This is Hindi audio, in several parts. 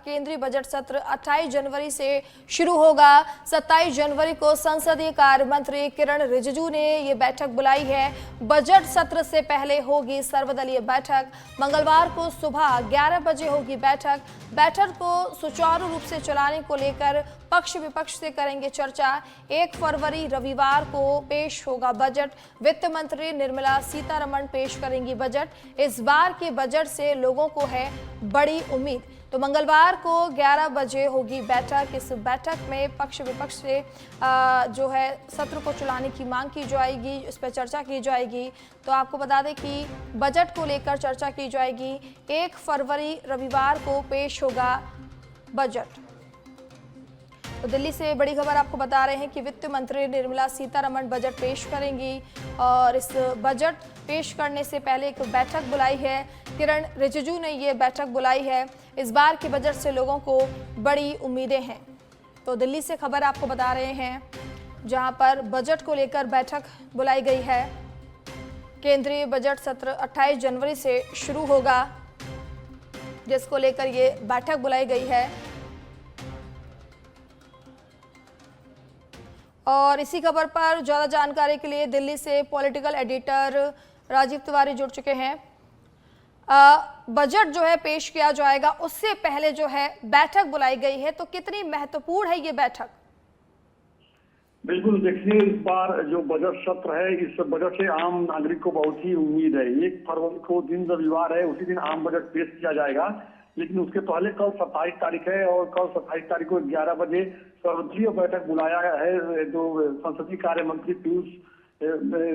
केंद्रीय बजट सत्र 28 जनवरी से शुरू होगा। 27 जनवरी को संसदीय कार्य मंत्री किरण रिजिजू ने ये बैठक बुलाई है। बजट सत्र से पहले होगी सर्वदलीय बैठक। मंगलवार को सुबह 11 बजे होगी बैठक। बैठक को सुचारू रूप से चलाने को लेकर पक्ष विपक्ष से करेंगे चर्चा। 1 फरवरी रविवार को पेश होगा बजट। वित्त मंत्री निर्मला सीतारमण पेश करेंगी बजट। इस बार के बजट से लोगों को है बड़ी उम्मीद। तो मंगलवार को 11 बजे होगी बैठक। इस बैठक में पक्ष विपक्ष से जो है सत्र को चलाने की मांग की जाएगी, इस पर चर्चा की जाएगी। तो आपको बता दें कि बजट को लेकर चर्चा की जाएगी। 1 फरवरी रविवार को पेश होगा बजट। तो दिल्ली से बड़ी खबर आपको बता रहे हैं कि वित्त मंत्री निर्मला सीतारमण बजट पेश करेंगी और इस बजट पेश करने से पहले एक बैठक बुलाई है। किरण रिजिजू ने ये बैठक बुलाई है। इस बार के बजट से लोगों को बड़ी उम्मीदें हैं। तो दिल्ली से खबर आपको बता रहे हैं जहां पर बजट को लेकर बैठक बुलाई गई है। केंद्रीय बजट सत्र 28 जनवरी से शुरू होगा, जिसको लेकर ये बैठक बुलाई गई है। और इसी खबर पर ज़्यादा जानकारी के लिए दिल्ली से पॉलिटिकल एडिटर राजीव तिवारी जुड़ चुके हैं। बजट जो है पेश किया जाएगा, उससे पहले जो है बैठक बुलाई गई है, तो कितनी महत्वपूर्ण है ये बैठक? बिल्कुल, देखिए इस बार जो बजट सत्र है, इस बजट से आम नागरिक को बहुत ही उम्मीद है। 1 फरवरी को दिन रविवार है, उसी दिन आम बजट पेश किया जाएगा। लेकिन उसके पहले कल 27 तारीख है और कल 27 तारीख को 11 बजे सर्वदलीय बैठक बुलाया है। जो संसदीय कार्य मंत्री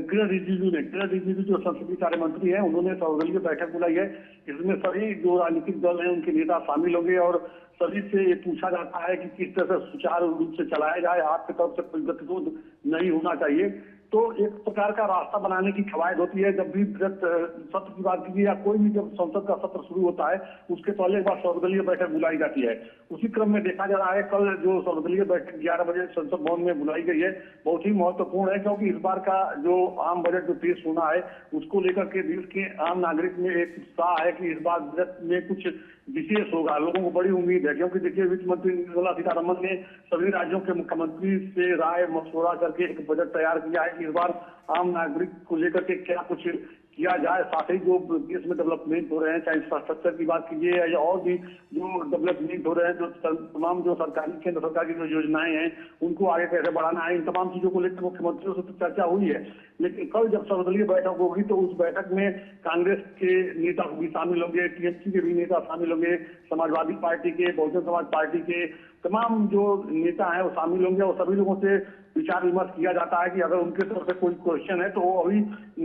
किरण रिजिजू जो संसदीय कार्य मंत्री हैं, उन्होंने सर्वदलीय बैठक बुलाई है। इसमें सभी जो राजनीतिक दल हैं उनके नेता शामिल होंगे और सभी से ये पूछा जाता है कि किस तरह से सुचारू रूप से चलाया जाए। आपकी तरफ से कोई गतिरोध नहीं होना चाहिए। तो एक प्रकार का रास्ता बनाने की कवायद होती है। जब भी बजट सत्र की बात कीजिए या कोई भी जब संसद का सत्र शुरू होता है, उसके पहले एक बार सर्वदलीय बैठक बुलाई जाती है। उसी क्रम में देखा जा रहा है कल जो सर्वदलीय बैठक 11 बजे संसद भवन में बुलाई गई है, बहुत ही महत्वपूर्ण है, क्योंकि इस बार का जो आम बजट जो पेश होना है उसको लेकर के देश के आम नागरिक में एक उत्साह है कि इस बार बजट में कुछ विशेष होगा। लोगों को बड़ी उम्मीद है, क्योंकि देखिए वित्त मंत्री निर्मला सीतारमण ने सभी राज्यों के मुख्यमंत्री से राय मशवरा करके एक बजट तैयार किया है कि इस बार आम नागरिक को लेकर के क्या कुछ किया जाए। साथ ही जो देश में डेवलपमेंट हो रहे हैं, चाहे इंफ्रास्ट्रक्चर की बात कीजिए या और भी जो डेवलपमेंट हो रहे हैं, जो तमाम जो सरकारी केंद्र सरकार की जो योजनाएं हैं उनको आगे कैसे बढ़ाना है, इन तमाम चीजों को लेकर मुख्यमंत्रियों से तो चर्चा हुई है। लेकिन कल जब सर्वदलीय बैठक होगी तो उस बैठक में कांग्रेस के नेता भी शामिल होंगे, टीएमसी के भी नेता शामिल होंगे, समाजवादी पार्टी के, बहुजन समाज पार्टी के तमाम जो नेता हैं वो शामिल होंगे और सभी लोगों से विचार विमर्श किया जाता है कि अगर उनके तरफ से कोई क्वेश्चन है तो वो अभी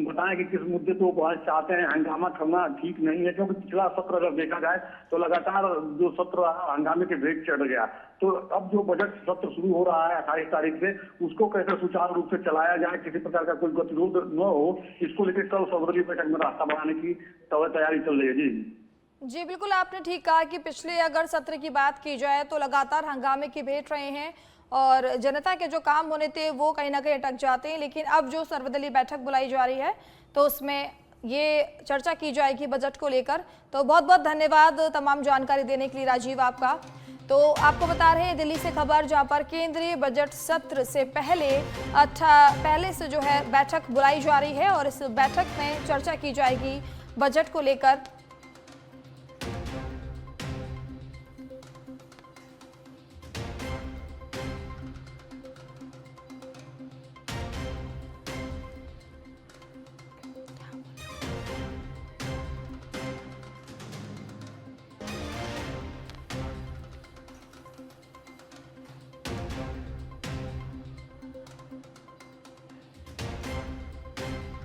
बताएं कि किस मुद्दे को वो चाहते हैं। हंगामा करना ठीक नहीं है, क्योंकि पिछला सत्र अगर देखा जाए तो लगातार जो सत्र हंगामे के भेद चढ़ गया। तो अब जो बजट सत्र शुरू हो रहा है 28 तारीख से, उसको कैसे सुचारू रूप से चलाया जाए, किसी प्रकार का कोई गतिरोध न हो, इसको लेकर कल सर्वदलीय बैठक में रास्ता बनाने की तैयारी चल रही है। जी बिल्कुल, आपने ठीक कहा कि पिछले अगर सत्र की बात की जाए तो लगातार हंगामे की भेंट रहे हैं और जनता के जो काम होने थे वो कहीं ना कहीं अटक जाते हैं। लेकिन अब जो सर्वदलीय बैठक बुलाई जा रही है तो उसमें ये चर्चा की जाएगी बजट को लेकर। तो बहुत बहुत धन्यवाद तमाम जानकारी देने के लिए राजीव आपका। तो आपको बता रहे हैं दिल्ली से खबर, जहां पर केंद्रीय बजट सत्र से पहले से जो है बैठक बुलाई जा रही है और इस बैठक में चर्चा की जाएगी बजट को लेकर।